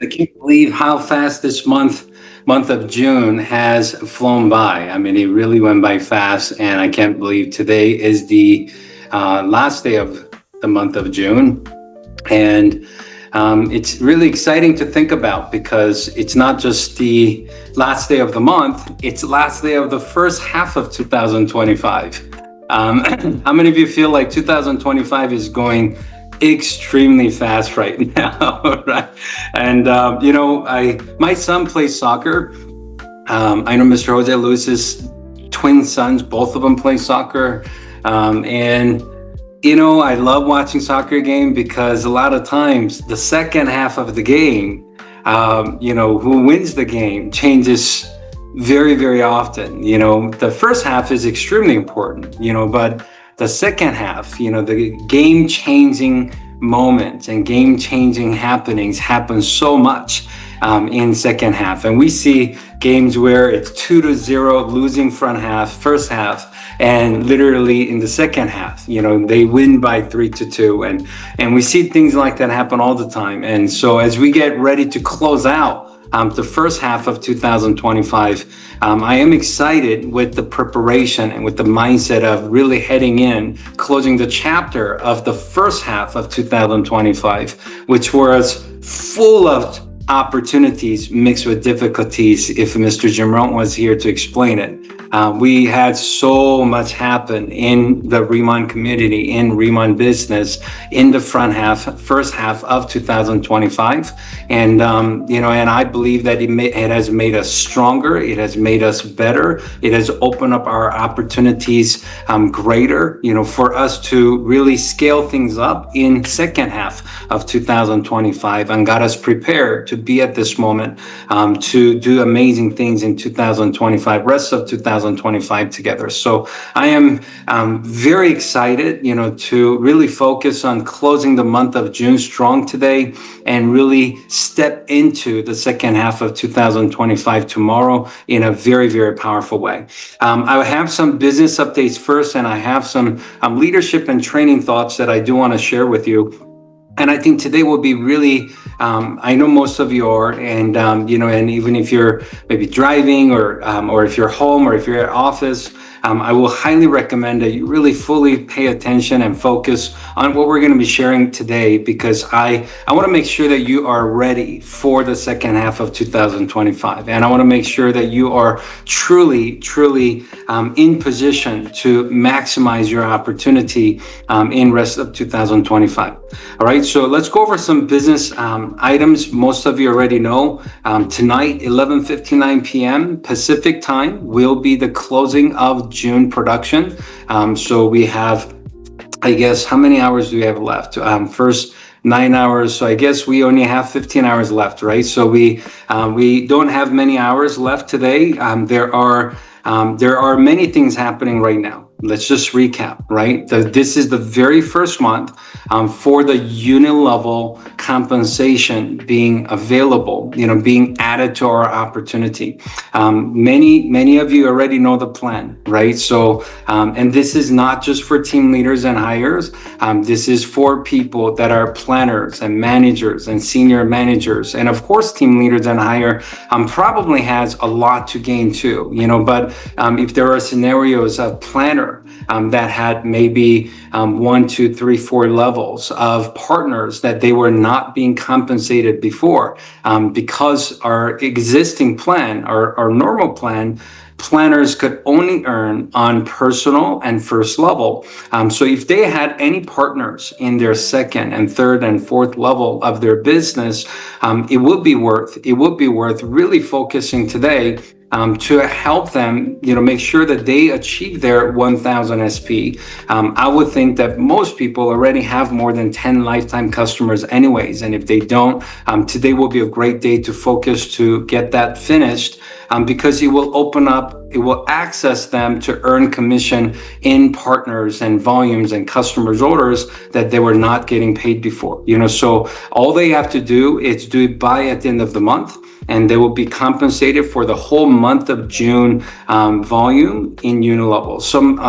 I can't believe how fast this month of June has flown by. I mean, it really went by fast, and I can't believe today is the last day of the month of June, and it's really exciting to think about because it's not just the last day of the month; it's the last day of the first half of 2025. How many of you feel like 2025 is going extremely fast right now, right? And my son plays soccer. I know Mr. Jose Luis's twin sons, both of them play soccer, and I love watching soccer game because a lot of times the second half of the game, who wins the game changes very, very often. The first half is extremely important, but the second half, the game changing moments and game changing happenings happen so much in second half. And we see games where it's 2-0 losing first half, and literally in the second half, they win by 3-2. And we see things like that happen all the time. And so as we get ready to close out the first half of 2025, I am excited with the preparation and with the mindset of really heading in, closing the chapter of the first half of 2025, which was full of opportunities mixed with difficulties. If Mr. Jimron was here to explain it, we had so much happen in the Remon community, in Remon business, in the first half of 2025, and and I believe that it has made us stronger. It has made us better. It has opened up our opportunities greater, for us to really scale things up in second half of 2025, and got us prepared to be at this moment to do amazing things in 2025, rest of 2025 together. So I am very excited, to really focus on closing the month of June strong today and really step into the second half of 2025 tomorrow in a very, very powerful way. I have some business updates first, and I have some leadership and training thoughts that I do want to share with you. And I think today will be really, I know most of you are, and and even if you're maybe driving or if you're home or if you're at office, I will highly recommend that you really fully pay attention and focus on what we're going to be sharing today, because I want to make sure that you are ready for the second half of 2025. And I want to make sure that you are truly in position to maximize your opportunity in rest of 2025. All right, so let's go over some business items. Most of you already know tonight, 11:59 p.m. Pacific time will be the closing of June production. So we have, I guess, how many hours do we have left? First 9 hours. So I guess we only have 15 hours left, right? So we don't have many hours left today. There are many things happening right now. Let's just recap, right? This is the very first month for the unit level compensation being available, being added to our opportunity. Many of you already know the plan, right? So, and this is not just for team leaders and hires. This is for people that are planners and managers and senior managers. And of course, team leaders and hire probably has a lot to gain too, but if there are scenarios of planner that had maybe 1, 2, 3, 4 levels of partners that they were not being compensated before, because our existing plan, our normal plan, planners could only earn on personal and first level. So if they had any partners in their second and third and fourth level of their business, it would be worth really focusing today to help them, make sure that they achieve their 1,000 SP. I would think that most people already have more than 10 lifetime customers anyways. And if they don't, today will be a great day to focus to get that finished, because it will open up it will access them to earn commission in partners and volumes and customers' orders that they were not getting paid before. So all they have to do is do it by at the end of the month, and they will be compensated for the whole month of June volume in Unilevel.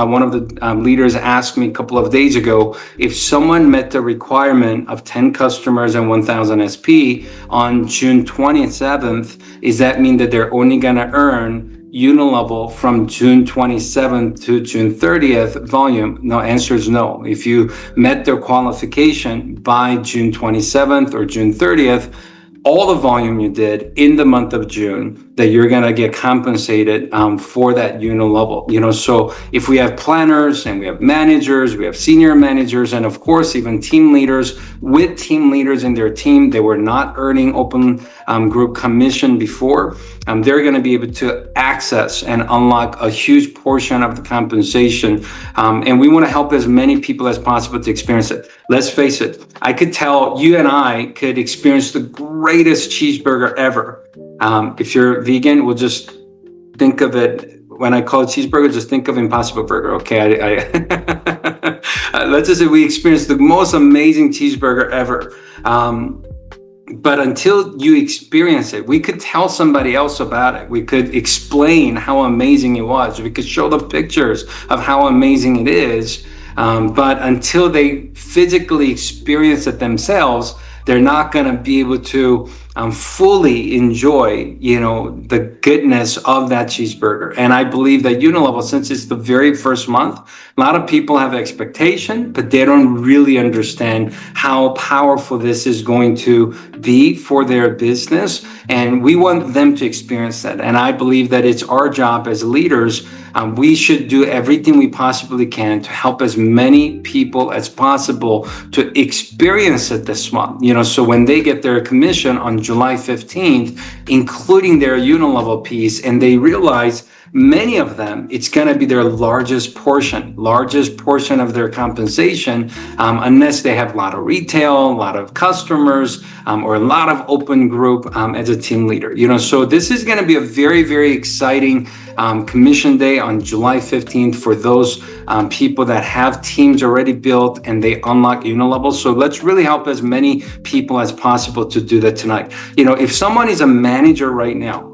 One of the leaders asked me a couple of days ago, if someone met the requirement of 10 customers and 1,000 SP on June 27th, does that mean that they're only going to earn Unilevel from June 27th to June 30th volume? No, answer is no. If you met their qualification by June 27th or June 30th, all the volume you did in the month of June, that you're going to get compensated for that Unilevel. So if we have planners and we have managers, we have senior managers, and of course, even team leaders with team leaders in their team, they were not earning open group commission before, they're going to be able to access and unlock a huge portion of the compensation. And we want to help as many people as possible to experience it. Let's face it, I could tell you and I could experience the greatest cheeseburger ever. If you're vegan, we'll just think of it, when I call it cheeseburger, just think of Impossible Burger, okay? Let's just say we experienced the most amazing cheeseburger ever. But until you experience it, we could tell somebody else about it. We could explain how amazing it was. We could show the pictures of how amazing it is. But until they physically experience it themselves, they're not going to be able to fully enjoy, the goodness of that cheeseburger. And I believe that Unilevel, since it's the very first month, a lot of people have expectation, but they don't really understand how powerful this is going to be for their business. And we want them to experience that. And I believe that it's our job as leaders. We should do everything we possibly can to help as many people as possible to experience it this month. So when they get their commission on July 15th, including their Unilevel piece, and they realize many of them, it's going to be their largest portion of their compensation, unless they have a lot of retail, a lot of customers, or a lot of open group as a team leader. So this is going to be a very, very exciting commission day on July 15th for those people that have teams already built and they unlock Unilevel. So let's really help as many people as possible to do that tonight. If someone is a manager right now,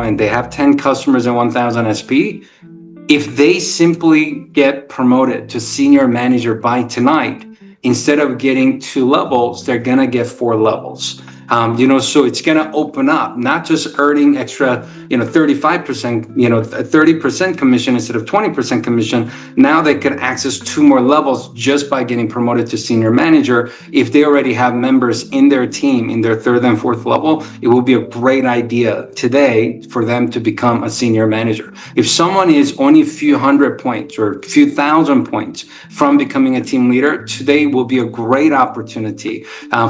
and they have 10 customers and 1,000 SP, if they simply get promoted to senior manager by tonight, instead of getting 2 levels, they're going to get 4 levels. So it's going to open up, not just earning extra, 35%, 30% commission instead of 20% commission. Now they can access 2 more levels just by getting promoted to senior manager. If they already have members in their team in their 3rd and 4th level, it will be a great idea today for them to become a senior manager. If someone is only a few hundred points or a few thousand points from becoming a team leader, today will be a great opportunity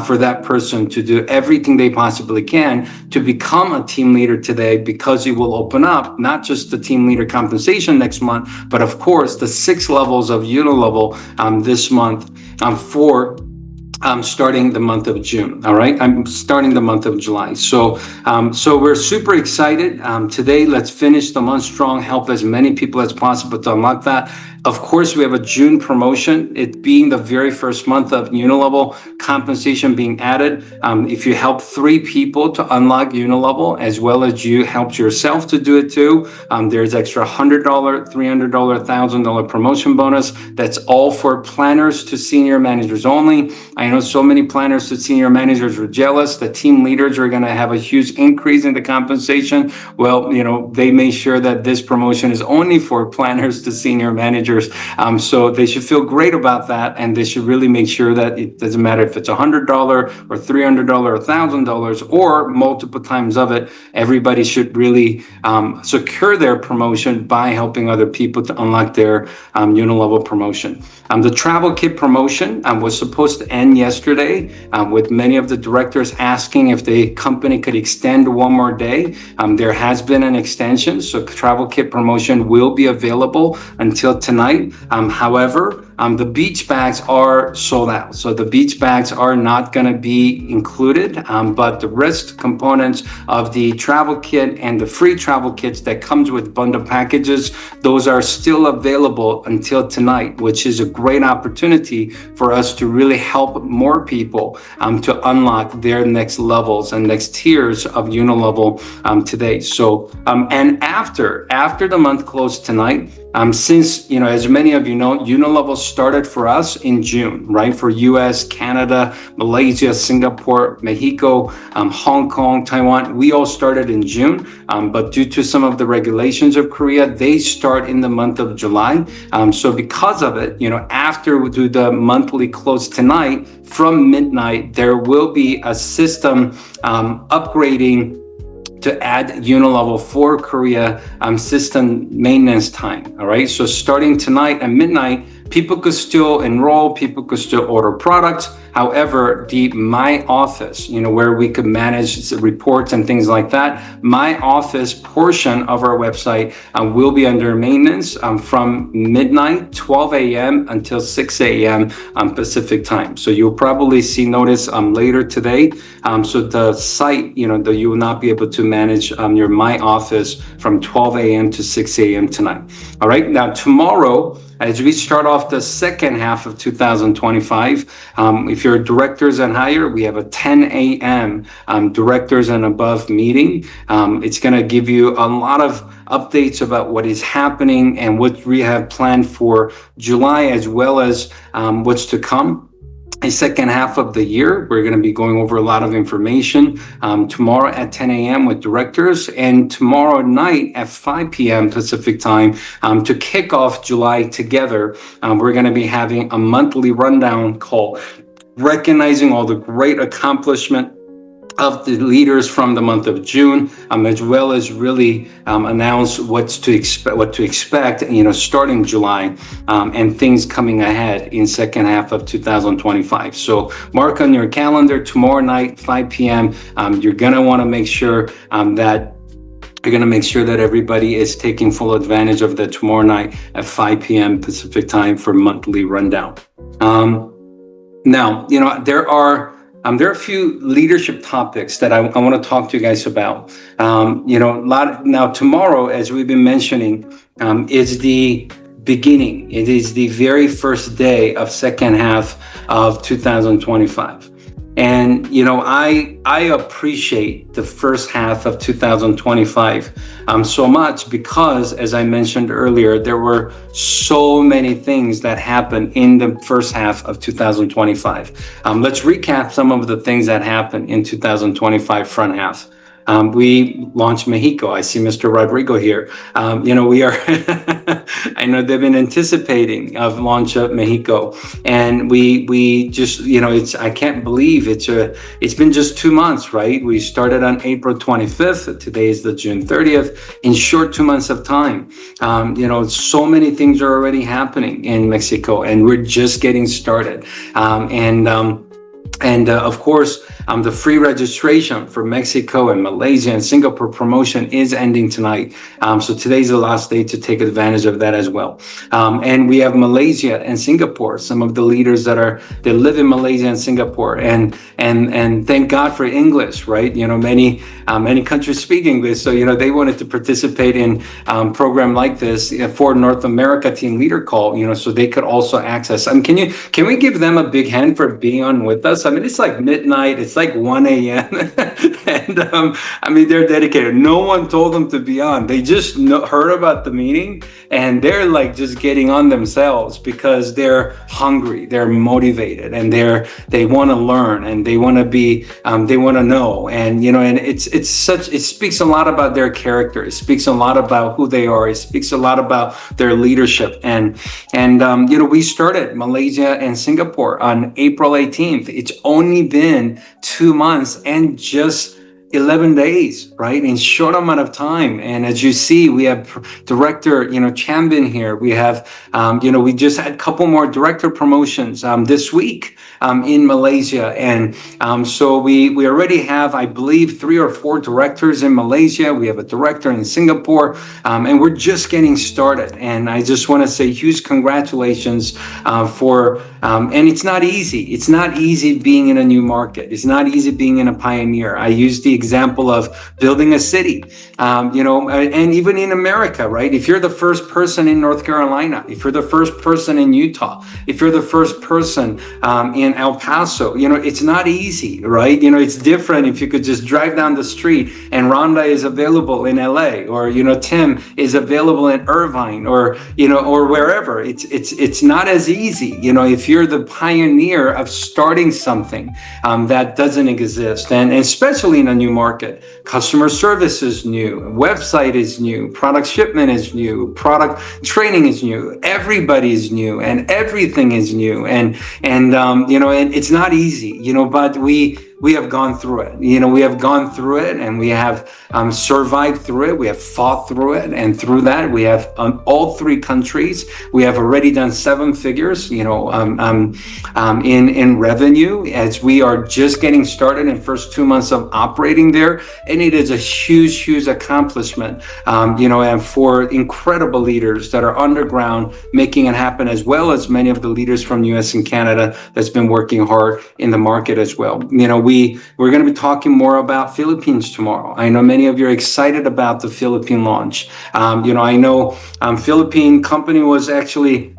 for that person to do everything they possibly can to become a team leader today, because it will open up not just the team leader compensation next month, but of course the 6 levels of Unilevel this month for starting the month of June. All right, I'm starting the month of July. So we're super excited. Today, let's finish the month strong, help as many people as possible to unlock that. Of course, we have a June promotion, it being the very first month of Unilevel, compensation being added. If you help 3 people to unlock Unilevel, as well as you helped yourself to do it too, there's extra $100, $300, $1,000 promotion bonus. That's all for planners to senior managers only. I know so many planners to senior managers were jealous. The team leaders are going to have a huge increase in the compensation. Well, they made sure that this promotion is only for planners to senior managers. So they should feel great about that, and they should really make sure that it doesn't matter if it's $100 or $300 or $1,000 or multiple times of it. Everybody should really secure their promotion by helping other people to unlock their Unilevel promotion. The travel kit promotion was supposed to end yesterday, with many of the directors asking if the company could extend 1 more day. There has been an extension, so travel kit promotion will be available until tonight. However, The beach bags are sold out. So the beach bags are not going to be included, but the rest components of the travel kit and the free travel kits that comes with bundle packages, those are still available until tonight, which is a great opportunity for us to really help more people to unlock their next levels and next tiers of Unilevel today. So, and after the month closed tonight, since, as many of you know, Unilevel started for us in June, right? For US, Canada, Malaysia, Singapore, Mexico, Hong Kong, Taiwan, we all started in June. But due to some of the regulations of Korea, they start in the month of July. So because of it, after we do the monthly close tonight, from midnight, there will be a system upgrading to add Unilevel for Korea system maintenance time. All right. So starting tonight at midnight, people could still enroll, people could still order products. However, the My Office, where we could manage reports and things like that, My Office portion of our website will be under maintenance from midnight, 12 a.m. until 6 a.m. Pacific time. So you'll probably see notice later today. So the site, you will not be able to manage your My Office from 12 a.m. to 6 a.m. tonight. All right. Now, tomorrow, as we start off the second half of 2025, if you're directors and higher, we have a 10 a.m. Directors and above meeting. It's going to give you a lot of updates about what is happening and what we have planned for July, as well as what's to come. The second half of the year, we're going to be going over a lot of information tomorrow at 10 a.m. with directors, and tomorrow night at 5 p.m. Pacific time to kick off July together. We're going to be having a monthly rundown call, recognizing all the great accomplishment of the leaders from the month of June, as well as really announce what to expect, starting July, and things coming ahead in second half of 2025. So mark on your calendar, tomorrow night, 5 p.m. You're gonna want to make sure that everybody is taking full advantage of the tomorrow night at 5 p.m. Pacific time for monthly rundown. Now, there are a few leadership topics that I want to talk to you guys about. Now tomorrow, as we've been mentioning, is the beginning. It is the very first day of second half of 2025. And, I appreciate the first half of 2025 so much because, as I mentioned earlier, there were so many things that happened in the first half of 2025. Let's recap some of the things that happened in 2025 front half. We launched Mexico. I see Mr. Rodrigo here. We are, I know they've been anticipating of launch of Mexico, and we just, I can't believe it's been just 2 months, right? We started on April 25th. Today is the June 30th. In short 2 months of time, so many things are already happening in Mexico, and we're just getting started. And of course, the free registration for Mexico and Malaysia and Singapore promotion is ending tonight. So today's the last day to take advantage of that as well. And we have Malaysia and Singapore, some of the leaders that live in Malaysia and Singapore, and thank God for English, right? Many countries speak English, so they wanted to participate in program like this for North America Team Leader Call, so they could also access. Can we give them a big hand for being on with us? It's like midnight, it's like 1 a.m. and they're dedicated. No one told them to be on. They just heard about the meeting, and they're like just getting on themselves because they're hungry, they're motivated, and they want to learn, and they want to be, they want to know, and and it speaks a lot about their character. It speaks a lot about who they are. It speaks a lot about their leadership, and we started Malaysia and Singapore on April 18th. It's only been 2 months, and just 11 days, right? In short amount of time. And as you see, we have director, Chambin here. We have, we just had a couple more director promotions this week in Malaysia. And so we already have, I believe, 3 or 4 directors in Malaysia. We have a director in Singapore, and we're just getting started. And I just want to say huge congratulations and it's not easy. It's not easy being in a new market. It's not easy being in a pioneer. I use the example of building a city, and even in America, right? If you're the first person in North Carolina, if you're the first person in Utah, if you're the first person in El Paso, it's not easy, right? It's different if you could just drive down the street and Rhonda is available in LA, or, Tim is available in Irvine, or wherever. It's not as easy, if you're the pioneer of starting something that doesn't exist, and especially in a new market. Customer service is new, website is new, product shipment is new, product training is new, everybody is new, and everything is new, and it's not easy, but we have gone through it. We have gone through it, and we have survived through it. We have fought through it, and through that, we have all 3 countries. We have already done 7 figures, in revenue, as we are just getting started in first 2 months of operating there, and it is a huge accomplishment. And for incredible leaders that are underground making it happen, as well as many of the leaders from US and Canada that's been working hard in the market as well. We're going to be talking more about Philippines tomorrow. I know many of you are excited about the Philippine launch. I know Philippine company was actually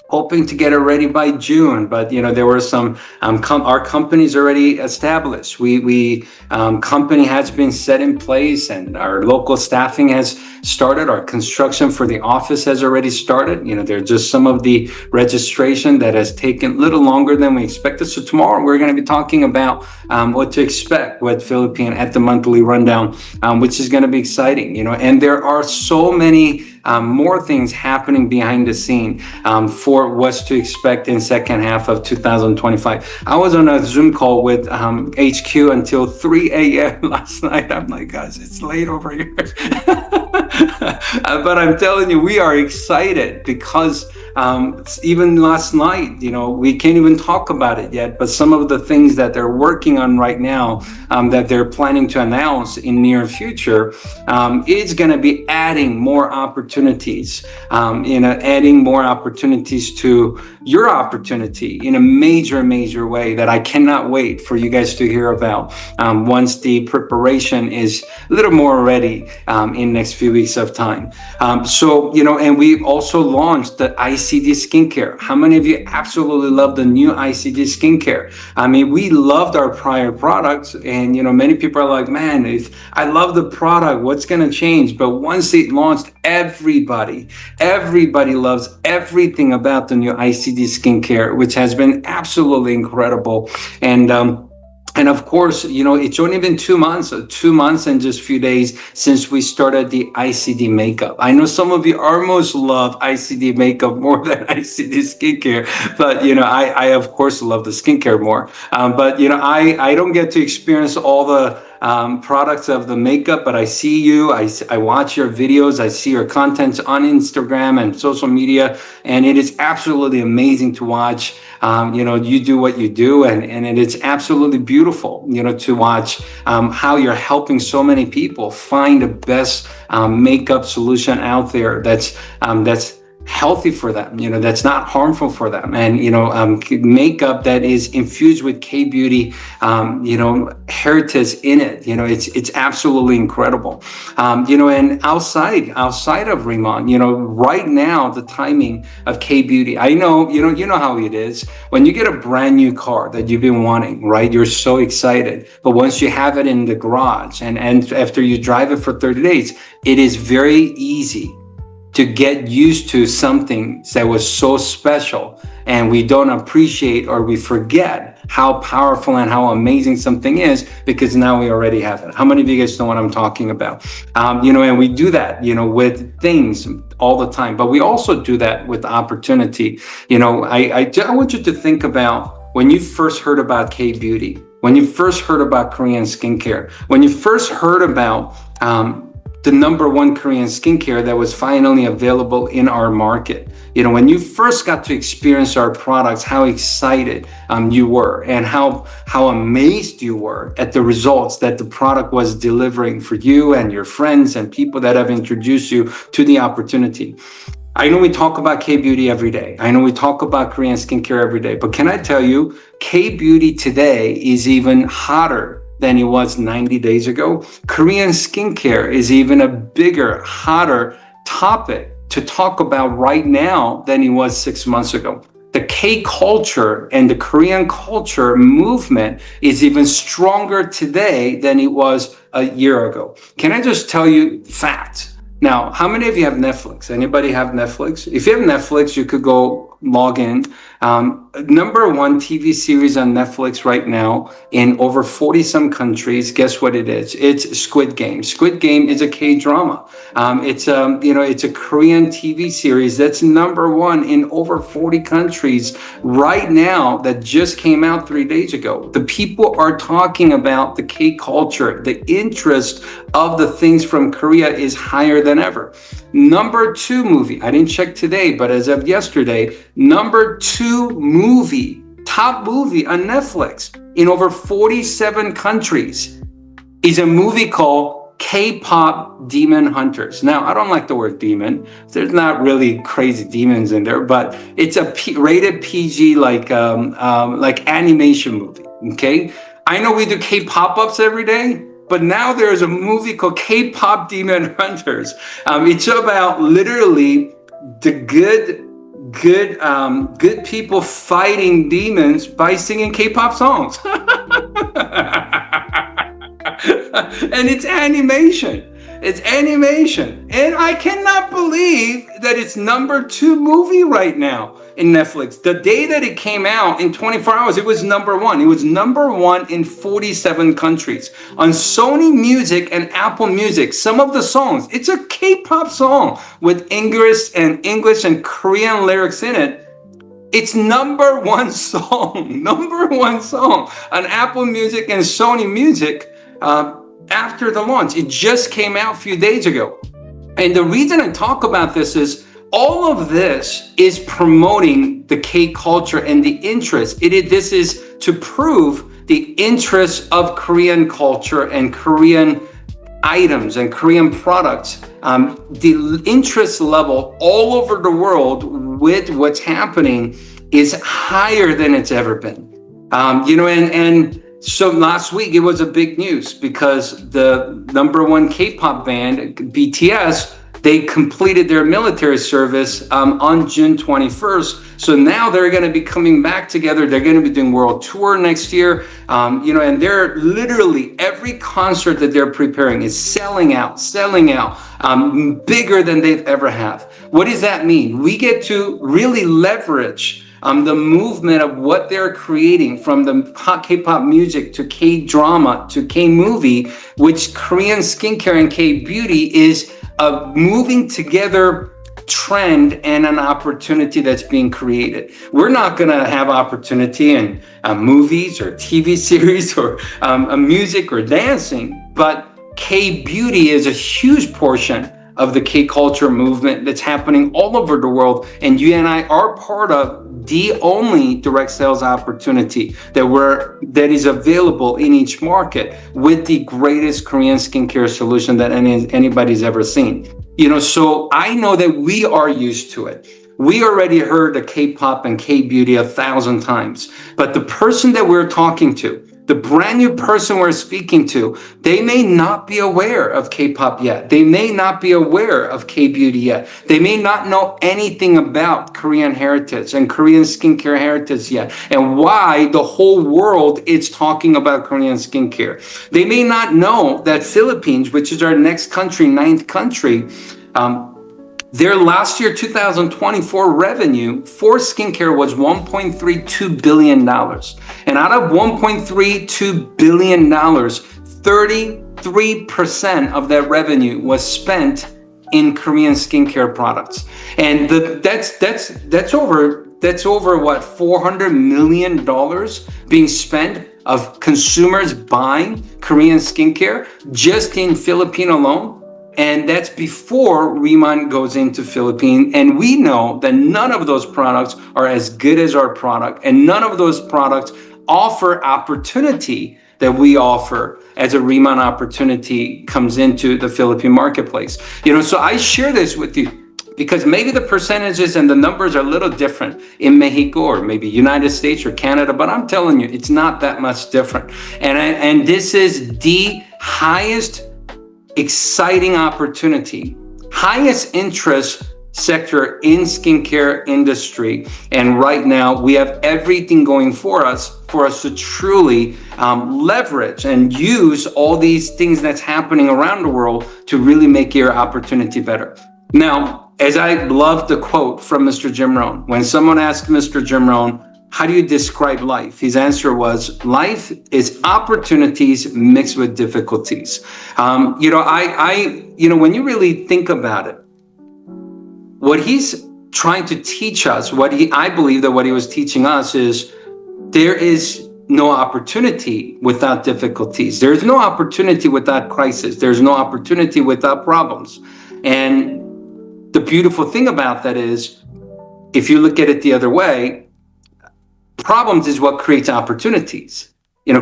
hoping to get it ready by June, but there were some our company's already established. We company has been set in place, and our local staffing has started. Our construction for the office has already started. There's just some of the registration that has taken a little longer than we expected. So tomorrow we're going to be talking about what to expect with Philippine at the monthly rundown, which is going to be exciting. And there are so many more things happening behind the scene for what's to expect in second half of 2025. I was on a Zoom call with HQ until 3 a.m. last night. I'm like, guys, it's late over here. But I'm telling you, we are excited because even last night, we can't even talk about it yet, but some of the things that they're working on right now that they're planning to announce in near future is going to be adding more opportunities, adding more opportunities to your opportunity in a major way that I cannot wait for you guys to hear about once the preparation is a little more ready in next few weeks of time. And we also launched the ICD skincare. How many of you absolutely love the new ICD skincare? I mean, we loved our prior products, and many people are like, man, if I love the product, what's going to change? But once it launched, everybody loves everything about the new ICD skincare, which has been absolutely incredible. And of course, it's only been 2 months and just a few days since we started the ICD makeup. I know some of you almost love ICD makeup more than ICD skincare, but I of course love the skincare more. But I don't get to experience all the products of the makeup, but I see you, I watch your videos, I see your content on Instagram and social media, and it is absolutely amazing to watch. You do what you do, and it is absolutely beautiful, to watch how you're helping so many people find the best makeup solution out there that's healthy for them, that's not harmful for them, and makeup that is infused with K-beauty heritage in it. It's absolutely incredible. And outside of Remont, right now the timing of K-beauty, I know you know how it is when you get a brand new car that you've been wanting, right? You're so excited, but once you have it in the garage and after you drive it for 30 days, it is very easy to get used to something that was so special, and we don't appreciate, or we forget how powerful and how amazing something is because now we already have it. How many of you guys know what I'm talking about? And we do that, with things all the time, but we also do that with opportunity. I want you to think about when you first heard about K-beauty. when you first heard about Korean skincare, when you first heard about the number one Korean skincare that was finally available in our market. You know, when you first got to experience our products, how excited you were and how amazed you were at the results that the product was delivering for you and your friends and people that have introduced you to the opportunity. I know we talk about K-beauty every day. I know we talk about Korean skincare every day, but can I tell you, K-beauty today is even hotter than it was 90 days ago. Korean skincare is even a bigger, hotter topic to talk about right now than it was 6 months ago. The K culture and the Korean culture movement is even stronger today than it was a year ago. Can I just tell you facts? Now, how many of you have Netflix? Anybody have Netflix? If you have Netflix, you could go log in. Number one TV series on Netflix right now in over 40 some countries. Guess what it is? It's Squid Game. Squid Game is a K-drama. It's a Korean TV series that's number one in over 40 countries right now that just came out 3 days ago. The people are talking about the K culture. The interest of the things from Korea is higher than ever. Number two movie, I didn't check today, but as of yesterday, number two movie, top movie on Netflix in over 47 countries is a movie called K-pop Demon Hunters. Now, I don't like the word demon. There's not really crazy demons in there, but it's a rated PG like animation movie, okay? I know we do K-pop-ups every day, but now there's a movie called K-pop Demon Hunters. It's about literally the good people fighting demons by singing K-pop songs. And it's animation. It's animation. And I cannot believe that it's number two movie right now in Netflix. The day that it came out, in 24 hours, it was number one. It was number one in 47 countries. On Sony Music and Apple Music, some of the songs, it's a K-pop song with English and Korean lyrics in it. It's number one song on Apple Music and Sony Music after the launch. It just came out a few days ago. And the reason I talk about this is all of this is promoting the K culture and the interest. This is to prove the interest of Korean culture and Korean items and Korean products. The interest level all over the world with what's happening is higher than it's ever been. So last week it was a big news because the number one K-pop band, BTS, they completed their military service on June 21st. So now they're going to be coming back together. They're going to be doing world tour next year. And they're literally every concert that they're preparing is selling out, bigger than they've ever have. What does that mean? We get to really leverage the movement of what they're creating from the K-pop music to K-drama to K-movie, which Korean skincare and K-beauty is a moving together trend and an opportunity that's being created. We're not going to have opportunity in movies or TV series or music or dancing, but K-beauty is a huge portion of the K-culture movement that's happening all over the world. And you and I are part of the only direct sales opportunity that is available in each market with the greatest Korean skincare solution that anybody's ever seen. So I know that we are used to it. We already heard the K-pop and K-beauty 1,000 times, but the person that we're talking to, the brand new person we're speaking to, they may not be aware of K-pop yet. They may not be aware of K-beauty yet. They may not know anything about Korean heritage and Korean skincare heritage yet, and why the whole world is talking about Korean skincare. They may not know that Philippines, which is our next country, 9th country, their last year, 2024 revenue for skincare was $1.32 billion. And out of $1.32 billion, 33% of that revenue was spent in Korean skincare products. And that's over what, $400 million being spent of consumers buying Korean skincare just in Philippines alone. And that's before Riemann goes into Philippines. And we know that none of those products are as good as our product. And none of those products offer opportunity that we offer as a Riemann opportunity comes into the Philippine marketplace. So I share this with you because maybe the percentages and the numbers are a little different in Mexico or maybe United States or Canada, but I'm telling you, it's not that much different. And this is the highest exciting opportunity, highest interest sector in skincare industry. And right now we have everything going for us to truly leverage and use all these things that's happening around the world to really make your opportunity better. Now, as I love the quote from Mr. Jim Rohn, when someone asked Mr. Jim Rohn, how do you describe life? His answer was, life is opportunities mixed with difficulties. When you really think about it, what he's trying to teach us, I believe that what he was teaching us is there is no opportunity without difficulties. There's no opportunity without crisis. There's no opportunity without problems. And the beautiful thing about that is, if you look at it the other way, problems is what creates opportunities.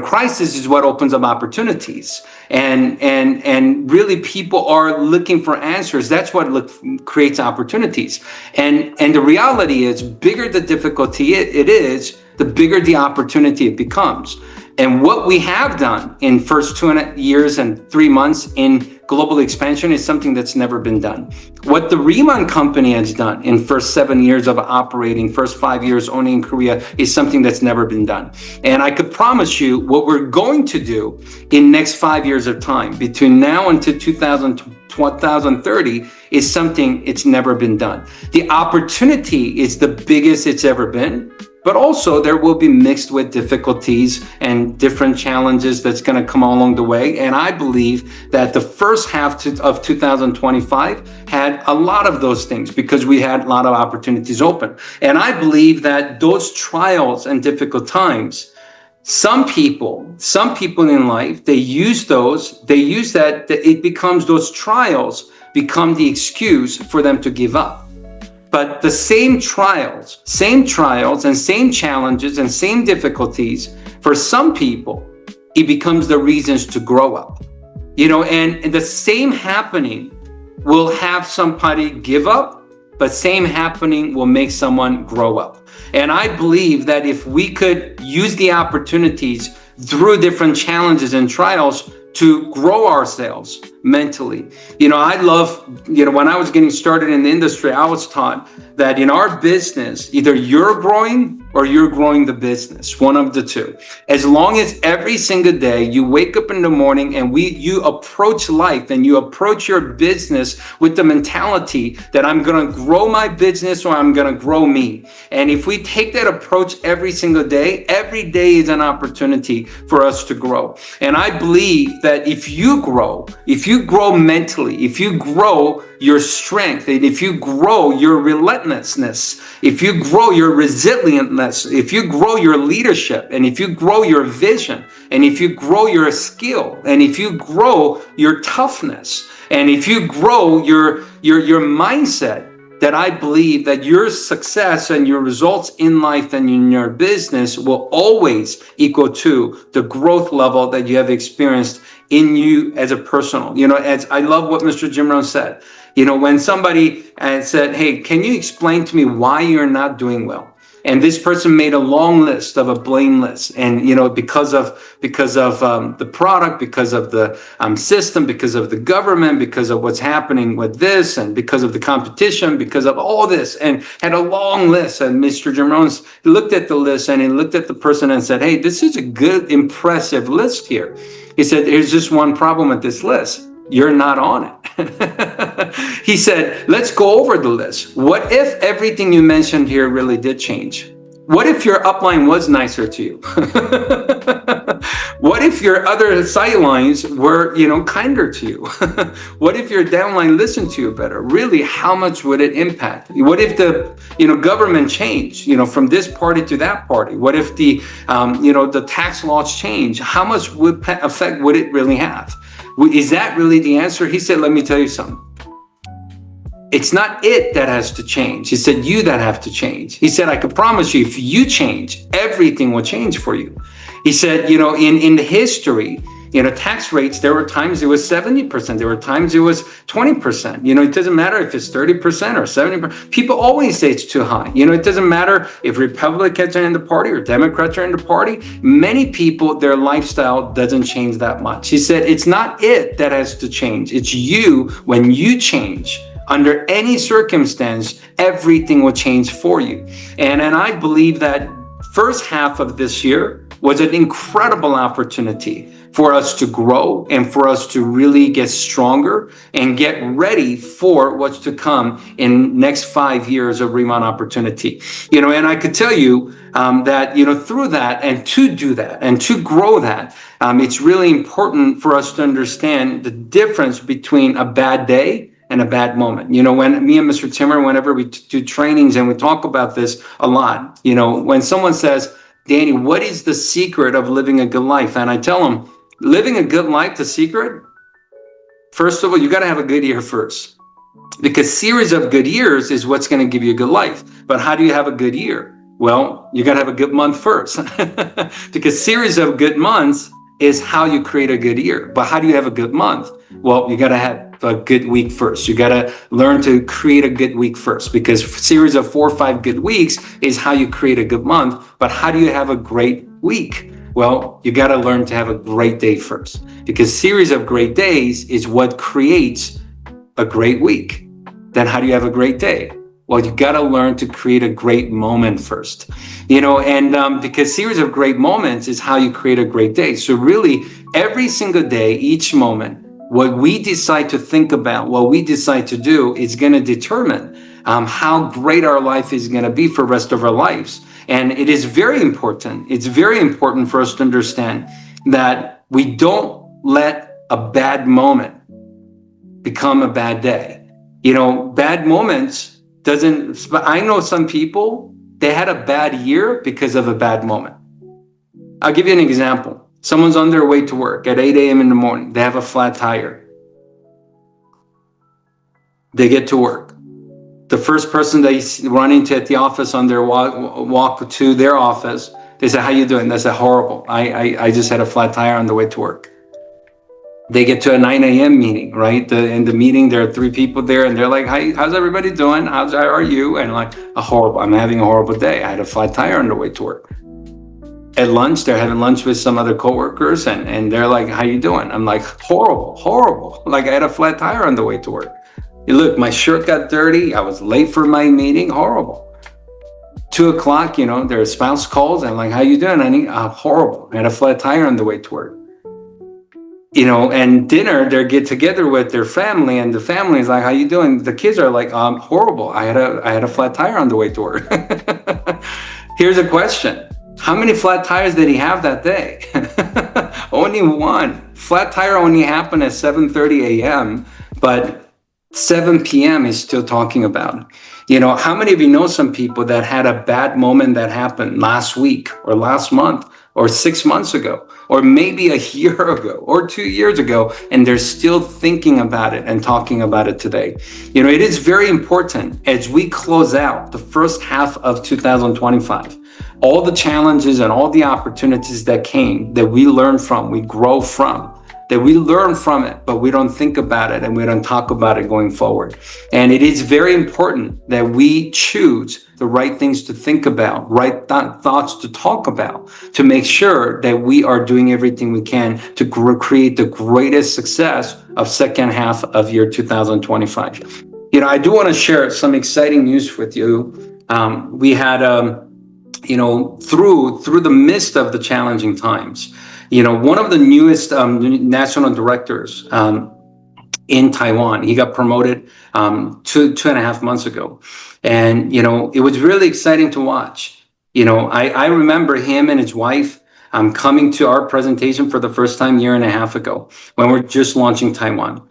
Crisis is what opens up opportunities. And really people are looking for answers. That's what creates opportunities. And the reality is, bigger the difficulty it is, the bigger the opportunity it becomes. And what we have done in first 2.5 years and 3 months in global expansion is something that's never been done. What the Riemann company has done in first 7 years of operating, first 5 years owning in Korea, is something that's never been done. And I could promise you what we're going to do in next 5 years of time, between now until 2030, is something it's never been done. The opportunity is the biggest it's ever been. But also there will be mixed with difficulties and different challenges that's going to come along the way. And I believe that the first half of 2025 had a lot of those things because we had a lot of opportunities open. And I believe that those trials and difficult times, some people in life, they use that it becomes, those trials become the excuse for them to give up. But the same trials and same challenges and same difficulties, for some people, it becomes the reasons to grow up. And the same happening will have somebody give up, but same happening will make someone grow up. And I believe that if we could use the opportunities through different challenges and trials to grow ourselves mentally. I love, when I was getting started in the industry, I was taught that in our business, either you're growing or you're growing the business, one of the two. As long as every single day you wake up in the morning and you approach life and you approach your business with the mentality that I'm going to grow my business or I'm going to grow me. And if we take that approach every single day, every day is an opportunity for us to grow. And I believe that if you grow mentally, if you grow your strength, and if you grow your relentlessness, if you grow your resilientness, if you grow your leadership, and if you grow your vision, and if you grow your skill, and if you grow your toughness, and if you grow your mindset, that I believe that your success and your results in life and in your business will always equal to the growth level that you have experienced in you as a personal. As I love what Mr. Jim Rohn said, when somebody said, hey, can you explain to me why you're not doing well? And this person made a long list of a blame list. And, because of the product, because of the system, because of the government, because of what's happening with this, and because of the competition, because of all this, and had a long list. And Mr. Jim Rohn looked at the list and he looked at the person and said, hey, this is a good, impressive list here. He said, there's just one problem with this list. You're not on it. He said, let's go over the list. What if everything you mentioned here really did change? What if your upline was nicer to you? What if your other sidelines were, kinder to you? What if your downline listened to you better? Really, how much would it impact? What if the, government changed, from this party to that party? What if the, the tax laws change? How much effect would it really have? Is that really the answer? He said, let me tell you something. It's not it that has to change. He said, you that have to change. He said, I could promise you, if you change, everything will change for you. He said, in the history, tax rates, there were times it was 70%. There were times it was 20%. It doesn't matter if it's 30% or 70%. People always say it's too high. It doesn't matter if Republicans are in the party or Democrats are in the party. Many people, their lifestyle doesn't change that much. He said, it's not it that has to change. It's you. When you change, under any circumstance, everything will change for you. And I believe that first half of this year was an incredible opportunity for us to grow and for us to really get stronger and get ready for what's to come in next 5 years of Remount opportunity. And I could tell you that, through that and to do that and to grow that, it's really important for us to understand the difference between a bad day and a bad moment. When me and Mr. Timmer, whenever we do trainings and we talk about this a lot, when someone says, Danny, what is the secret of living a good life? And I tell them, living a good life, the secret, first of all, you got to have a good year first, because series of good years is what's going to give you a good life. But how do you have a good year? Well, you got to have a good month first, because series of good months is how you create a good year. But how do you have a good month? Well, you got to have a good week first. You got to learn to create a good week first, because series of 4 or 5 good weeks is how you create a good month. But how do you have a great week? Well, you got to learn to have a great day first, because series of great days is what creates a great week. Then how do you have a great day? Well, you got to learn to create a great moment first, and because series of great moments is how you create a great day. So really, every single day, each moment, what we decide to think about, what we decide to do is going to determine how great our life is going to be for the rest of our lives. And it is very important. It's very important for us to understand that we don't let a bad moment become a bad day. Bad moments I know some people, they had a bad year because of a bad moment. I'll give you an example. Someone's on their way to work at 8 a.m. in the morning. They have a flat tire. They get to work. The first person they run into at the office on their walk to their office, they say, how you doing? They say, horrible. I just had a flat tire on the way to work. They get to a 9 a.m. meeting, right? In the meeting, there are 3 people there, and they're like, "Hi, how's everybody doing? How are you?" And like, I'm having a horrible day. I had a flat tire on the way to work. At lunch, they're having lunch with some other coworkers, and they're like, how you doing? I'm like, horrible. Like, I had a flat tire on the way to work. Look, my shirt got dirty. I was late for my meeting. Horrible. 2 o'clock, their spouse calls. I'm like, how you doing, honey? Horrible. I had a flat tire on the way to work. And dinner, they get together with their family, and the family is like, how you doing? The kids are like, horrible. I had a flat tire on the way to work. Here's a question. How many flat tires did he have that day? Only one. Flat tire only happened at 7:30 a.m., but 7 p.m. is still talking about it. How many of you know some people that had a bad moment that happened last week or last month or 6 months ago, or maybe a year ago or 2 years ago, and they're still thinking about it and talking about it today? It is very important as we close out the first half of 2025, all the challenges and all the opportunities that came, that we learn from, we grow from, that we learn from it, but we don't think about it and we don't talk about it going forward. And it is very important that we choose the right things to think about, right thoughts to talk about, to make sure that we are doing everything we can to create the greatest success of second half of year 2025. I do want to share some exciting news with you. We had, through the midst of the challenging times, one of the newest national directors in Taiwan, he got promoted 2.5 months ago. And, it was really exciting to watch. I remember him and his wife coming to our presentation for the first time a year and a half ago when we're just launching Taiwan,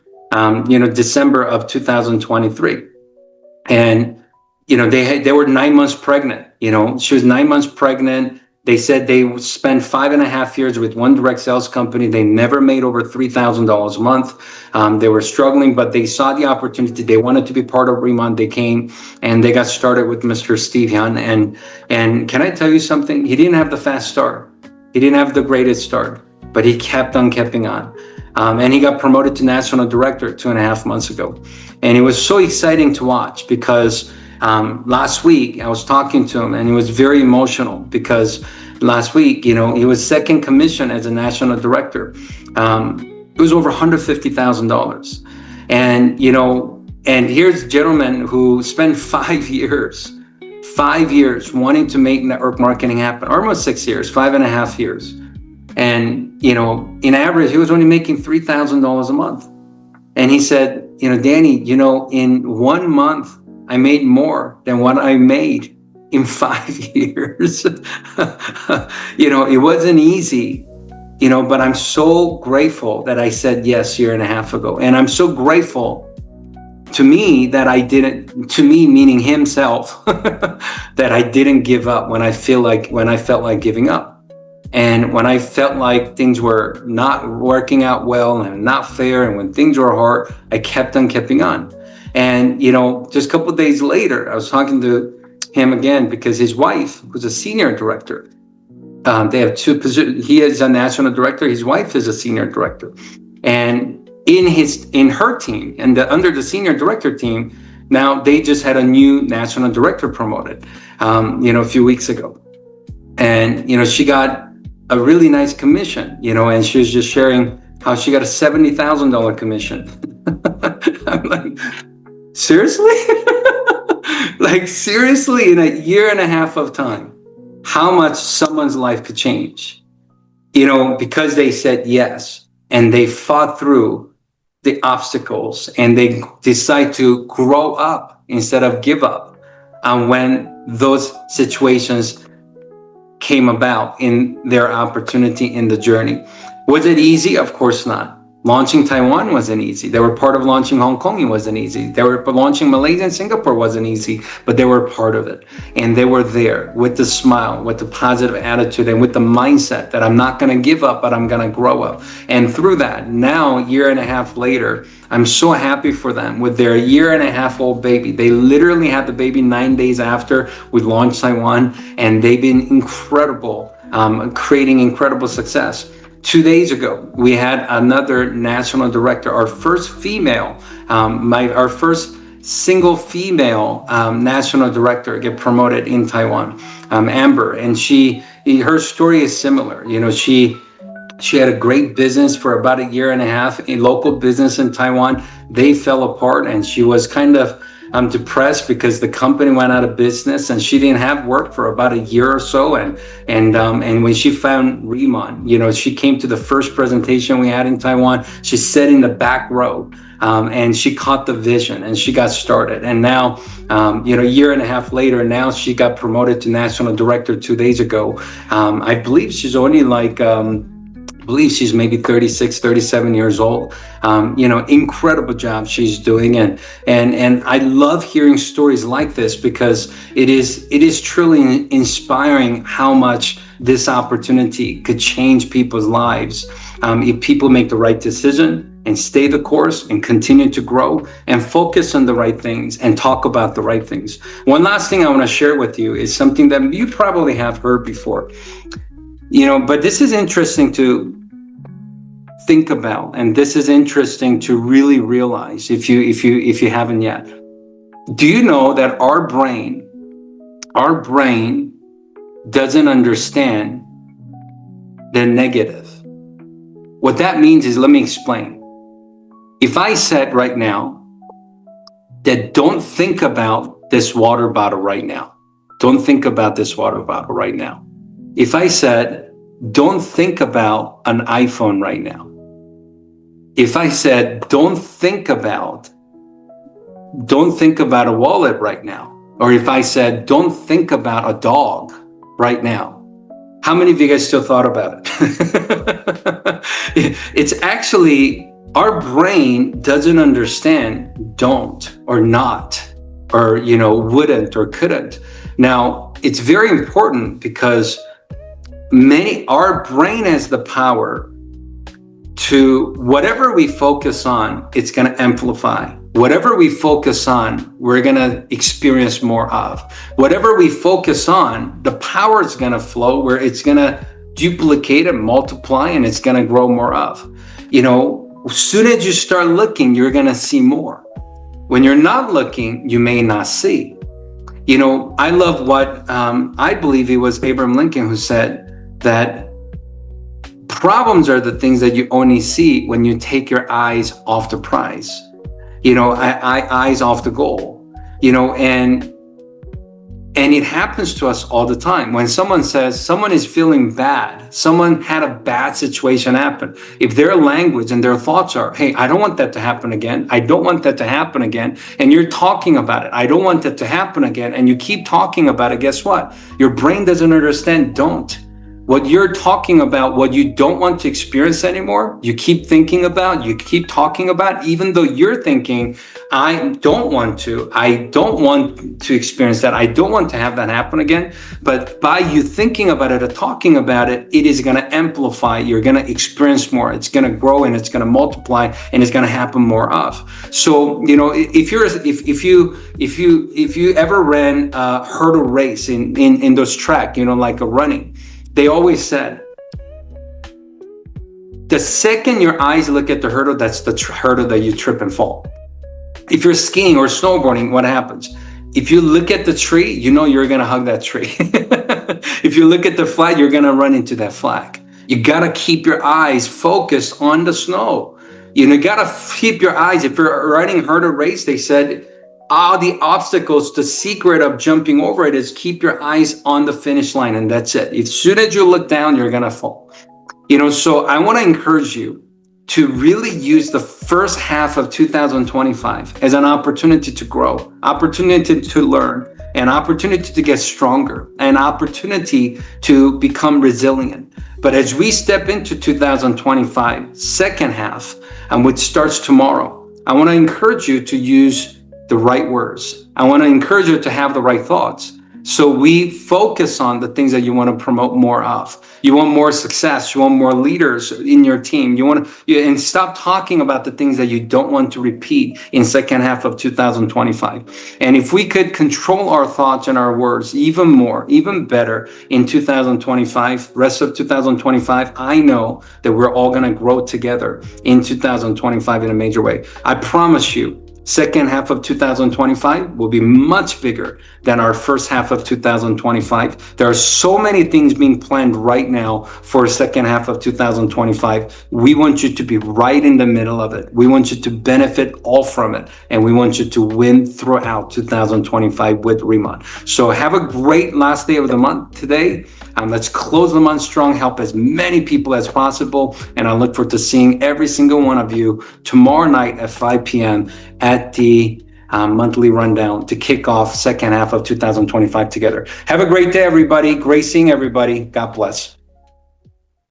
December of 2023. And, they were 9 months pregnant. She was 9 months pregnant. They said they spent 5.5 years with one direct sales company. They never made over $3,000 a month. They were struggling, but they saw the opportunity. They wanted to be part of Remont. They came and they got started with Mr. Steve Hyun. And can I tell you something? He didn't have the fast start. He didn't have the greatest start, but he kept on keeping on. And he got promoted to national director 2.5 months ago. And it was so exciting to watch because last week I was talking to him and he was very emotional because last week, he was second commission as a national director. It was over $150,000. And here's a gentleman who spent 5 years wanting to make network marketing happen, almost 6 years, 5.5 years. And, in average, he was only making $3,000 a month. And he said, Danny, in 1 month, I made more than what I made in 5 years. It wasn't easy, but I'm so grateful that I said yes 1.5 years ago. And I'm so grateful to me that I didn't, to me, meaning himself, that I didn't give up when I felt like giving up. And when I felt like things were not working out well and not fair, and when things were hard, I kept on keeping on. And, just a couple of days later, I was talking to him again because his wife was a senior director. They have two positions. He is a national director. His wife is a senior director. And in her team and under the senior director team, now they just had a new national director promoted, a few weeks ago. And, she got a really nice commission, and she was just sharing how she got a $70,000 commission. I'm like, seriously? Like, seriously, in 1.5 years of time, how much someone's life could change, because they said yes and they fought through the obstacles and they decide to grow up instead of give up. And when those situations came about in their opportunity in the journey. Was it easy? Of course not. Launching Taiwan wasn't easy. They were part of launching Hong Kong. It wasn't easy. They were launching Malaysia and Singapore wasn't easy, but they were part of it. And they were there with the smile, with the positive attitude, and with the mindset that I'm not going to give up, but I'm going to grow up. And through that, now 1.5 years later, I'm so happy for them with their 1.5 year old baby. They literally had the baby 9 days after we launched Taiwan, and they've been incredible, creating incredible success. 2 days ago, we had another national director, our first female, our first single female national director get promoted in Taiwan, Amber. And her story is similar. She had a great business for about 1.5 years, a local business in Taiwan. They fell apart and she was kind of depressed because the company went out of business and she didn't have work for about 1 year or so. And when she found Remont, she came to the first presentation we had in Taiwan. She sat in the back row and she caught the vision and she got started. And now, 1.5 years later, now she got promoted to national director 2 days ago. I believe she's only she's maybe 36, 37 years old. Incredible job she's doing. And I love hearing stories like this because it is truly inspiring how much this opportunity could change people's lives if people make the right decision and stay the course and continue to grow and focus on the right things and talk about the right things. One last thing I want to share with you is something that you probably have heard before. But this is interesting to think about, and this is interesting to really realize if you haven't yet. Do you know that our brain doesn't understand the negative? What that means is, let me explain. If I said right now that don't think about this water bottle right now. Don't think about this water bottle right now. If I said, don't think about an iPhone right now. If I said, don't think about a wallet right now. Or if I said, don't think about a dog right now. How many of you guys still thought about it? It's actually, our brain doesn't understand don't or not or, wouldn't or couldn't. Now, it's very important because our brain has the power to, whatever we focus on, it's going to amplify. Whatever we focus on, we're going to experience more of. Whatever we focus on, the power is going to flow where it's going to duplicate and multiply, and it's going to grow more of. As soon as you start looking, you're going to see more. When you're not looking, you may not see. I love what, I believe it was Abraham Lincoln who said that problems are the things that you only see when you take your eyes off the prize, eyes off the goal, and it happens to us all the time. When someone says someone is feeling bad, someone had a bad situation happen, if their language and their thoughts are, hey, I don't want that to happen again. I don't want that to happen again. And you're talking about it. I don't want that to happen again. And you keep talking about it. Guess what? Your brain doesn't understand don't. What you're talking about, what you don't want to experience anymore, you keep thinking about, you keep talking about, even though you're thinking, I don't want to experience that. I don't want to have that happen again. But by you thinking about it or talking about it, it is going to amplify. You're going to experience more. It's going to grow and it's going to multiply and it's going to happen more of. So, if you ever ran a hurdle race in those track, like a running, they always said, the second your eyes look at the hurdle, that's the hurdle that you trip and fall. If you're skiing or snowboarding, what happens? If you look at the tree, you're going to hug that tree. If you look at the flag, you're going to run into that flag. You got to keep your eyes focused on the snow. You got to keep your eyes. If you're running a hurdle race, they said, all the obstacles, the secret of jumping over it is keep your eyes on the finish line, and that's it. As soon as you look down, you're going to fall. So I want to encourage you to really use the first half of 2025 as an opportunity to grow, opportunity to learn, an opportunity to get stronger, an opportunity to become resilient. But as we step into 2025, second half, and which starts tomorrow, I want to encourage you to use the right words. I want to encourage you to have the right thoughts. So we focus on the things that you want to promote more of. You want more success. You want more leaders in your team. And stop talking about the things that you don't want to repeat in second half of 2025. And if we could control our thoughts and our words even more, even better in 2025, rest of 2025, I know that we're all going to grow together in 2025 in a major way. I promise you, second half of 2025 will be much bigger than our first half of 2025. There are so many things being planned right now for second half of 2025. We want you to be right in the middle of it. We want you to benefit all from it. And we want you to win throughout 2025 with Remont. So have a great last day of the month today. Let's close the month strong, help as many people as possible. And I look forward to seeing every single one of you tomorrow night at 5 p.m. at the monthly rundown to kick off second half of 2025 together. Have a great day, everybody. Great seeing everybody. God bless.